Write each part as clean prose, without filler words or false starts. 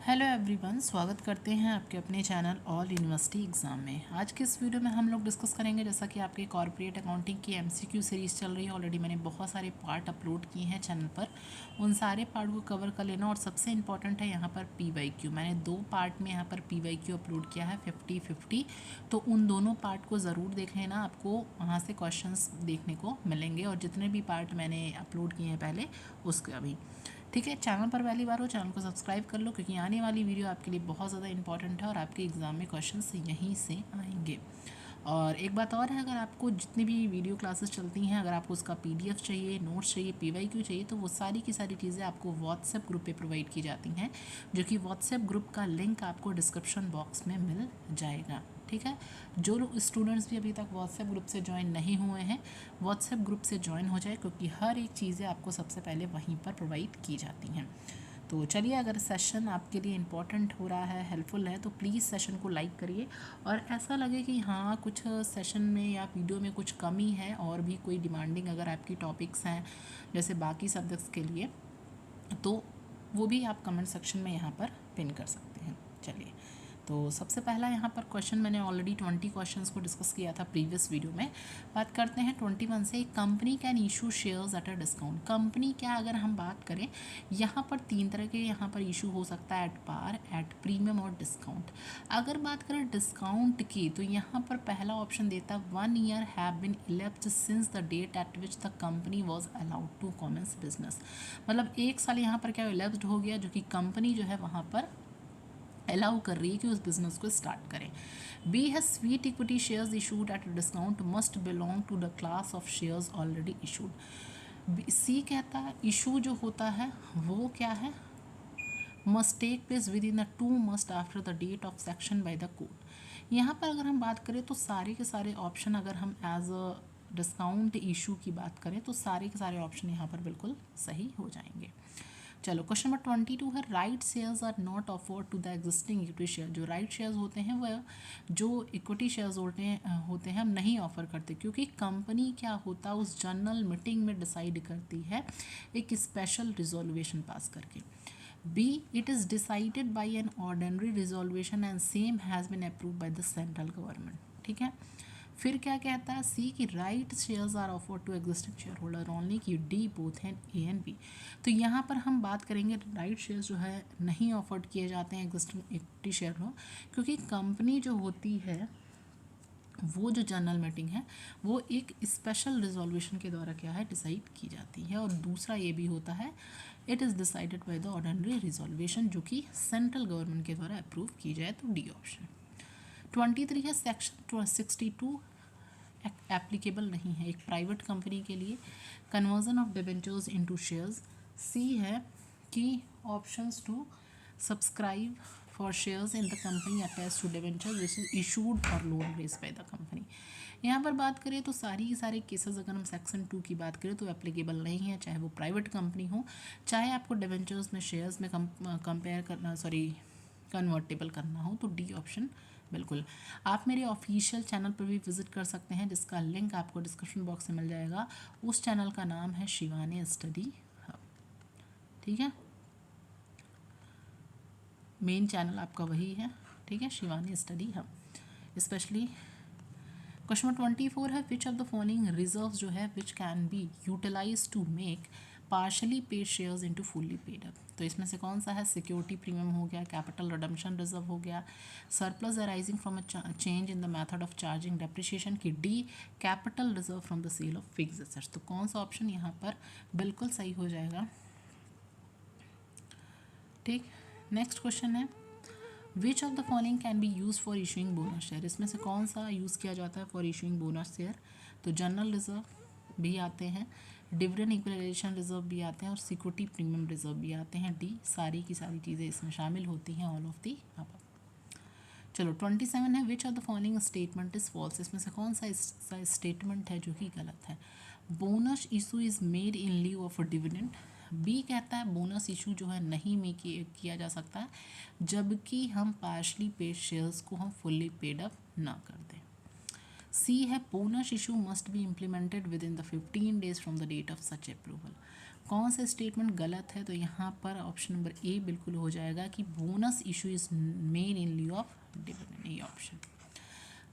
Hello everyone, स्वागत करते हैं आपके अपने चैनल ऑल यूनिवर्सिटी एग्ज़ाम में। आज के इस वीडियो में हम लोग डिस्कस करेंगे, जैसा कि आपके कॉर्पोरेट अकाउंटिंग की एमसीक्यू सीरीज़ चल रही है। ऑलरेडी मैंने बहुत सारे पार्ट अपलोड किए हैं चैनल पर, उन सारे पार्ट को कवर कर लेना। और सबसे इंपॉर्टेंट है यहाँ पर पीवाईक्यू। मैंने 2 पार्ट में यहाँ पर पीवाईक्यू अपलोड किया है 50-50, तो उन दोनों पार्ट को ज़रूर देख लेना, आपको वहाँ से क्वेश्चंस देखने को मिलेंगे। और जितने भी पार्ट मैंने अपलोड किए हैं पहले, उसका भी ठीक है। चैनल पर पहली बार हो, चैनल को सब्सक्राइब कर लो, क्योंकि आने वाली वीडियो आपके लिए बहुत ज़्यादा इंपॉर्टेंट है और आपके एग्ज़ाम में क्वेश्चंस यहीं से आएंगे। और एक बात और है, अगर आपको जितनी भी वीडियो क्लासेस चलती हैं, अगर आपको उसका पीडीएफ चाहिए, नोट्स चाहिए, पीवाईक्यू चाहिए, तो वो सारी की सारी चीज़ें आपको व्हाट्सएप ग्रुप पे प्रोवाइड की जाती हैं, जो कि व्हाट्सएप ग्रुप का लिंक आपको डिस्क्रिप्शन बॉक्स में मिल जाएगा। ठीक है। जो लोग स्टूडेंट्स भी अभी तक व्हाट्सएप ग्रुप से ज्वाइन नहीं हुए हैं, व्हाट्सएप ग्रुप से ज्वाइन हो जाए, क्योंकि हर एक चीज़ें आपको सबसे पहले वहीं पर प्रोवाइड की जाती हैं। तो चलिए, अगर सेशन आपके लिए इम्पॉर्टेंट हो रहा है, हेल्पफुल है, तो प्लीज़ सेशन को लाइक करिए। और ऐसा लगे कि हाँ, कुछ सेशन में या वीडियो में कुछ कमी है और भी कोई डिमांडिंग अगर आपकी टॉपिक्स हैं जैसे बाकी सब्जेक्ट्स के लिए, तो वो भी आप कमेंट सेक्शन में यहाँ पर पिन कर सकते हैं। चलिए, तो सबसे पहला यहाँ पर क्वेश्चन, मैंने ऑलरेडी 20 क्वेश्चंस को डिस्कस किया था प्रीवियस वीडियो में। बात करते हैं 21 से। Company can issue shares at a discount. Company क्या, अगर हम बात करें, यहाँ पर 3 तरह के यहाँ पर इशू हो सकता है, एट पार, एट प्रीमियम और डिस्काउंट। अगर बात करें डिस्काउंट की, तो यहाँ पर पहला ऑप्शन देता है 1 year have been elapsed since the date at which the company was allowed to commence business. मतलब 1 साल यहाँ पर क्या इलेप्स्ड हो गया, जो कि कंपनी जो है वहाँ पर अलाउ कर रही है कि उस बिजनेस को स्टार्ट करें। बी है sweet equity shares issued at discount must belong to the class of shares already issued. सी कहता है इशू जो होता है वो क्या है, must take place with in the 2 months after the date of section by the court. यहाँ पर अगर हम बात करें तो सारे के सारे ऑप्शन, अगर हम एज अ डिस्काउंट इशू की बात करें, तो सारे के सारे ऑप्शन यहाँ पर बिल्कुल सही हो जाएंगे। चलो, क्वेश्चन नंबर 22 है, right shares are not offered to the existing equity share. जो राइट शेयर्स होते हैं वह जो इक्विटी शेयर्स होते हैं हम नहीं ऑफर करते, क्योंकि कंपनी क्या होता है उस जनरल मीटिंग में डिसाइड करती है एक स्पेशल रिजोल्यूशन पास करके। B, it is decided by an ordinary resolution and same has been approve by the central government. ठीक है। फिर क्या कहता है, सी की right shares are offered to existing share holder only, की डी बोथ हैं ए एंड बी। तो यहाँ पर हम बात करेंगे राइट शेयर्स जो है नहीं ऑफर्ड किए जाते हैं एग्जिस्टिंग इक्विटी शेयर हो, क्योंकि कंपनी जो होती है वो जो जनरल मीटिंग है वो एक स्पेशल रिजोल्यूशन के द्वारा क्या है डिसाइड की जाती है। और दूसरा ये भी होता है, it is decided by the ordinary resolution, जो कि सेंट्रल गवर्नमेंट के द्वारा अप्रूव की जाए, तो डी ऑप्शन। 23 है, सेक्शन 62 एप्लीकेबल नहीं है एक प्राइवेट कंपनी के लिए, conversion of debentures into shares. सी है कि options to subscribe for shares in the company attach to debentures which is issued और loan raise by the company. यहाँ पर बात करें तो सारी की सारे केसेस, अगर हम सेक्शन 2 की बात करें तो एप्लीकेबल नहीं है, चाहे वो प्राइवेट कंपनी हो, चाहे आपको डिबेंचर्स में शेयर्स में कंपेयर करना, सॉरी कन्वर्टेबल करना हो, तो डी ऑप्शन बिल्कुल। आप मेरे ऑफिशियल चैनल पर भी विजिट कर सकते हैं, जिसका लिंक आपको डिस्क्रिप्शन बॉक्स में मिल जाएगा। उस चैनल का नाम है शिवानी स्टडी हब। ठीक है, मेन चैनल आपका वही है। ठीक है, Shivani study hub. Specially question number 24 है, which of the following reserve जो है which can be utilize to make partly paid shares into fully paid up. तो इसमें से कौन सा है, सिक्योरिटी प्रीमियम हो गया, कैपिटल रिडम्पशन रिजर्व हो गया, surplus arising from a change in the method of charging depreciation, की D capital reserve from the cell of fixed assets. तो कौन सा ऑप्शन यहाँ पर बिल्कुल सही हो जाएगा। ठीक, नेक्स्ट क्वेश्चन है, which of the following can be use for issuing bonus share. इसमें से कौन सा यूज़ किया जाता है फॉर इशूइंग बोनस शेयर। तो जनरल रिजर्व भी आते हैं, डिविडेंड इक्वलाइजेशन रिजर्व भी आते हैं, और सिक्योरिटी प्रीमियम रिजर्व भी आते हैं। डी सारी की सारी चीज़ें इसमें शामिल होती हैं, ऑल ऑफ दी अब। चलो, 27 है, which of the following statement is false. इसमें से कौन सा स्टेटमेंट है जो कि गलत है। Bonus issue is made in lieu of a dividend. B कहता है बोनस इशू जो है नहीं में किया जा सकता है जबकि हम पार्शली पेड शेयर्स को हम फुल्ली पेड अप ना कर दें। सी है bonus issue must be implemented within the 15 days from the date of such approval. कौन सा स्टेटमेंट गलत है, तो यहाँ पर ऑप्शन नंबर ए बिल्कुल हो जाएगा कि bonus issue is made in लिeu of dividend, ये ऑप्शन।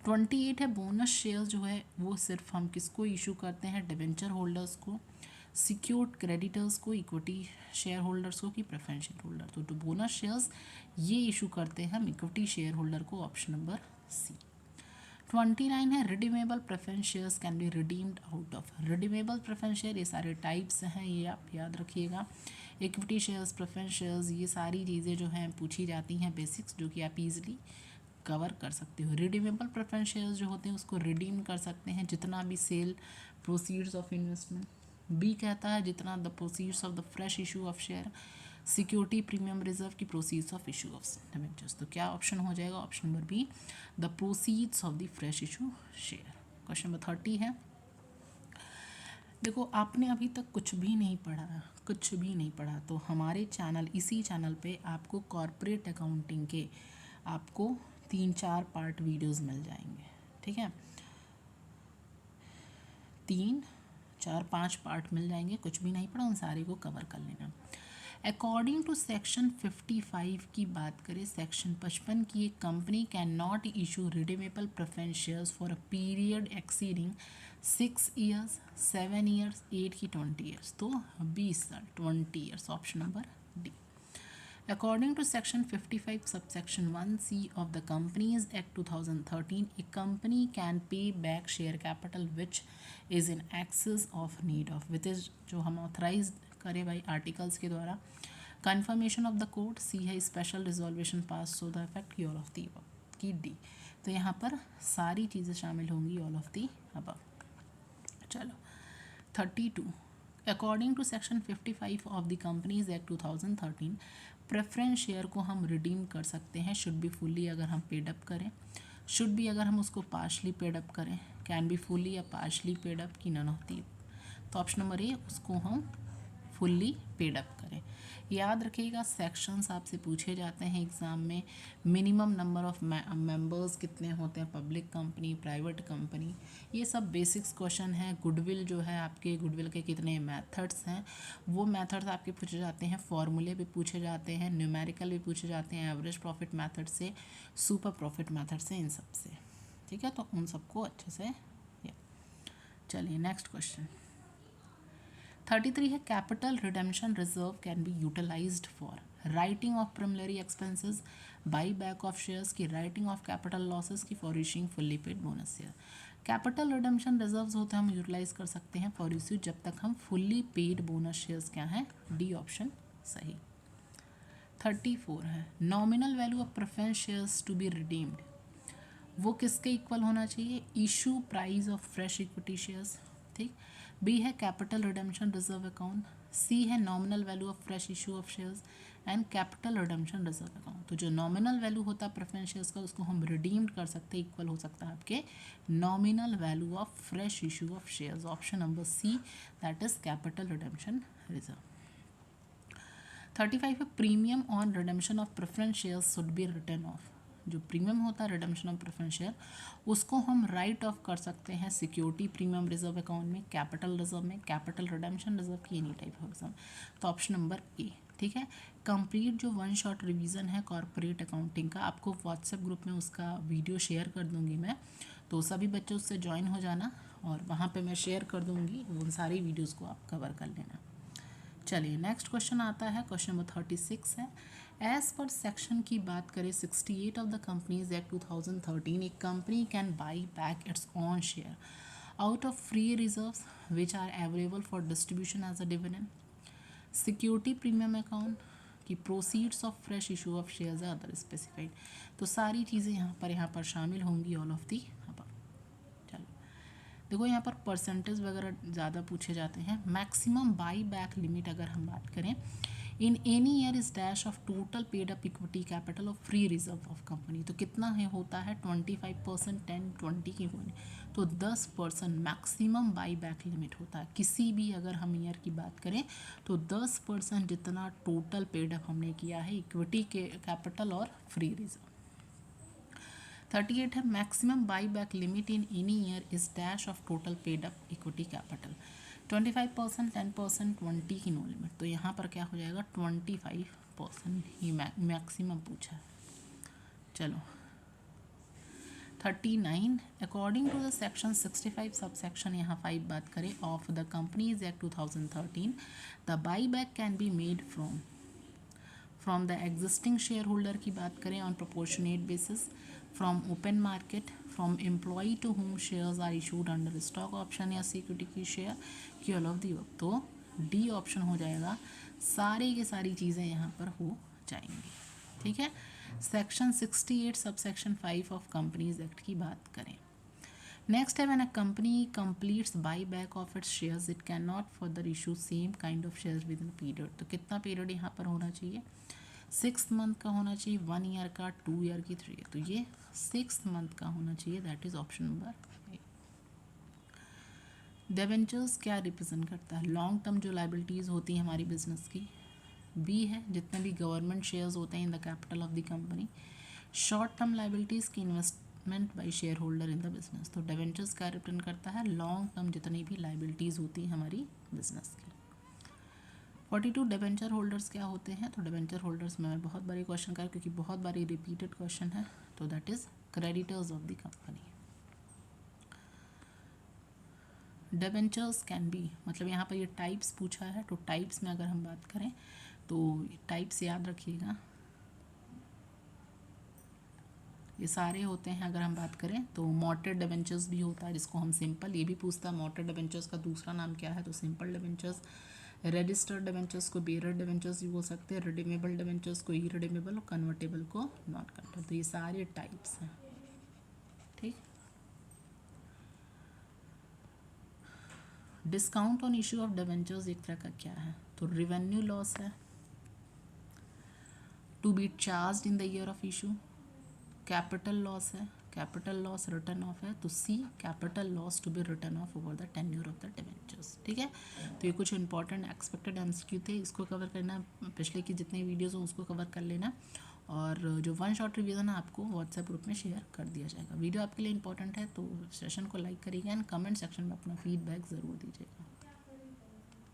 28 है बोनस शेयर्स जो है वो सिर्फ हम किसको इशू करते हैं, डिवेंचर होल्डर्स को, सिक्योर्ड क्रेडिटर्स को, इक्विटी शेयर होल्डर्स को कि प्रेफरेंस शेयर होल्डर। तो बोनस शेयर्स ये इशू करते हैं हम इक्विटी शेयर होल्डर को, ऑप्शन नंबर सी। 29 है redeemable preference shares can be redeemed out of. Redeemable preference share ये सारे टाइप्स हैं, ये आप याद रखिएगा। इक्विटी शेयर्स, प्रेफरेंस शेयर्स, ये सारी चीज़ें जो हैं पूछी जाती हैं बेसिक्स, जो कि आप इजीली कवर कर सकते हो। रिडीमेबल प्रेफरेंस शेयर्स जो होते हैं उसको रिडीम कर सकते हैं जितना भी cell proceeds of investment. B कहता है जितना the proceeds of the fresh issue of share, security premium reserve की proceeds of issue of debentures. तो क्या ऑप्शन हो जाएगा, option number B, the proceeds of the fresh issue share. Question number 30 है। देखो आपने अभी तक कुछ भी नहीं पढ़ा, कुछ भी नहीं पढ़ा, तो हमारे चैनल, इसी चैनल पे आपको कॉर्पोरेट अकाउंटिंग के आपको 3-4 पार्ट वीडियोस मिल जाएंगे, ठीक है, 3-4-5 पार्ट मिल जाएंगे। कुछ भी नहीं पढ़ा उन सारे को कवर कर लेना। अकॉर्डिंग टू सेक्शन 55 की बात करें, सेक्शन 55 की, एक company can not issue redeemable preference shares for a period exceeding 6 years, 7 years, 8 की 20 ईयर्स, तो 20 साल, 20 years, option number D. According to Section 55, subsection 1C of the Companies Act 2013, a company can pay back share capital which is in excess of need of, which is जो हम authorise करें भाई articles के द्वारा। Confirmation of the court, सी है special resolution pass so the effect all of the above की D. तो यहाँ पर सारी चीज़ें शामिल होंगी, ऑल ऑफ दी अबव। चलो 32, according to section 55 of the companies act 2013, preference share को हम रिडीम कर सकते हैं, शुड बी फुल्ली अगर हम पेड अप करें, शुड बी अगर हम उसको पार्शली पेड अप करें, कैन बी फुल्ली या पार्शली पेड अप की नन होती है। तो ऑप्शन नंबर ए, उसको हम फुल्ली पेड अप करें। याद रखिएगा सेक्शंस आपसे पूछे जाते हैं एग्ज़ाम में। मिनिमम नंबर ऑफ मेंबर्स कितने होते हैं, पब्लिक कंपनी, प्राइवेट कंपनी, ये सब बेसिक्स क्वेश्चन है। गुडविल जो है आपके, गुडविल के कितने मेथड्स हैं, वो मेथड्स आपके पूछे जाते हैं। फॉर्मूले भी पूछे जाते हैं, न्यूमेरिकल भी पूछे जाते हैं, एवरेज प्रॉफिट मेथड से, सुपर प्रॉफिट मेथड से, इन सब से, ठीक है। तो उन सबको अच्छे से चलिए नेक्स्ट क्वेश्चन 33 है। Capital redemption reserve can be utilized for writing off preliminary expenses, buy back of shares की, राइटिंग ऑफ कैपिटल लॉसेस की, for issuing fully paid bonus share. Capital redemption reserves होते हैं हम यूटिलाइज कर सकते हैं for issue जब तक हम फुल्ली पेड बोनस शेयर्स क्या हैं, डी ऑप्शन सही। 34 है। Nominal value of preference shares to be redeemed, वो किसके इक्वल होना चाहिए, issue price of fresh equity shares, ठीक। बी है capital redemption reserve account, C है nominal value of fresh issue of shares and capital redemption reserve account. तो जो nominal value होता है प्रेफरेंस शेयर्स का, उसको हम रिडीम्ड कर सकते हैं, इक्वल हो सकता है आपके nominal value of fresh issue of shares, option number C, that is capital redemption reserve. 35 है। Premium on redemption of preference shares should be written off, जो प्रीमियम होता है रिडेम्पशन ऑफ प्रेफरेंस शेयर, उसको हम राइट ऑफ कर सकते हैं security premium reserve account में, कैपिटल रिजर्व में, कैपिटल रिडेम्पशन रिजर्व की एनी टाइप ऑफ एग्जाम। तो ऑप्शन नंबर ए, ठीक है। कंप्लीट जो वन शॉट रिवीजन है कॉर्पोरेट अकाउंटिंग का, आपको व्हाट्सएप ग्रुप में उसका वीडियो शेयर कर दूंगी मैं, तो सभी बच्चे उससे ज्वाइन हो जाना और वहाँ पे मैं शेयर कर दूंगी, उन सारी वीडियोज़ को आप कवर कर लेना। चलिए नेक्स्ट क्वेश्चन आता है, क्वेश्चन नंबर 36 है। एज पर सेक्शन की बात करें 68 ऑफ द कंपनीज एक्ट 2013, एक company can buy back its own share out of free reserves which are available for distribution as a dividend, security premium account की, proceeds of fresh issue of shares other specified. तो सारी चीज़ें यहाँ पर शामिल होंगी, all of the above. चलो देखो यहाँ पर परसेंटेज वगैरह ज़्यादा पूछे जाते हैं। मैक्सिमम बाई बैक लिमिट अगर हम बात करें, in any year is dash of total paid up equity capital of free reserve of company. तो कितना है होता है 25%, 10-20 की होने, तो 10% मैक्सिमम बाई बैक लिमिट होता है। किसी भी अगर हम ईयर की बात करें तो 10% जितना टोटल पेड अप हमने किया है इक्विटी के कैपिटल और फ्री रिजर्व। 38 है। Maximum by back limit in any year is dash of total paid up equity capital. 25%, 10%, 20 की नो लिमिट, तो यहाँ पर क्या हो जाएगा 25% ही मैक्सिमम पूछा है। चलो 39, according to the section 65 sub section यहाँ 5 बात करें of the companies act 2013, the buy back can be made from the existing share holder की बात करें on proportionate basis, from open market, from employee to whom shares are issued under stock option या security की share की all of the work, तो D option हो जाएगा। सारी की सारी चीज़ें यहाँ पर हो जाएंगी, ठीक है। Section 68 sub section 5 of companies act की बात करें। नेक्स्ट है, when a company completes by back of its shares it can not further issue same kind of shares with in period, तो कितना पीरियड यहाँ पर होना चाहिए, 6 मंथ का होना चाहिए, 1 ईयर का, 2 ईयर की, 3 ईयर, तो ये 6 मंथ का होना चाहिए, that is option number A. Debentures क्या रिप्रेजेंट करता है, लॉन्ग टर्म जो लाइबिलिटीज़ होती हैं हमारी बिजनेस की। बी है, जितने भी गवर्नमेंट शेयर्स होते हैं in the capital of the company. Short term liabilities की investment by share holder in the business, तो डिबेंचर्स क्या रिप्रेजेंट करता है, लॉन्ग टर्म जितनी भी लाइबिलिटीज़ होती हैं हमारी बिजनेस की। 42 डिबेंचर होल्डर्स क्या होते हैं, तो डिबेंचर होल्डर्स में बहुत बारी क्वेश्चन का, क्योंकि बहुत बारी रिपीटेड क्वेश्चन है, तो that is creditors of the company. Debentures can be, मतलब यहाँ पर ये टाइप्स पूछा है, तो टाइप्स में अगर हम बात करें तो टाइप्स याद रखिएगा, ये सारे होते हैं। अगर हम बात करें तो मोटेड डिबेंचर्स भी होता है, जिसको हम सिंपल, ये भी पूछता है मोटेड डिबेंचर्स का दूसरा नाम क्या है, तो सिंपल डिबेंचर्स। रजिस्टर्ड डिबेंचर्स को बेयरर डिबेंचर्स भी बोल सकते हैं, रिडीमेबल डिबेंचर्स को इरिडीमेबल और कन्वर्टेबल को नॉट कन्वर्टेबल, तो ये सारे टाइप्स हैं, ठीक। Discount on issue of debentures एक तरह का क्या है, तो रेवेन्यू लॉस है, to be charge in the year of issue, capital loss है, कैपिटल लॉस रिटर्न ऑफ है, तो सी capital loss to be written of over the tenure of the debentures, ठीक है। तो ये कुछ इंपॉर्टेंट एक्सपेक्टेड एमसीक्यू थे, इसको कवर करना, पिछले की जितनी वीडियोस हो उसको कवर कर लेना, और जो वन शॉट रिवीजन है आपको व्हाट्सएप ग्रुप में शेयर कर दिया जाएगा। वीडियो आपके लिए इंपॉर्टेंट है तो सेशन को लाइक करिएगा एंड कमेंट सेक्शन में अपना फीडबैक ज़रूर दीजिएगा।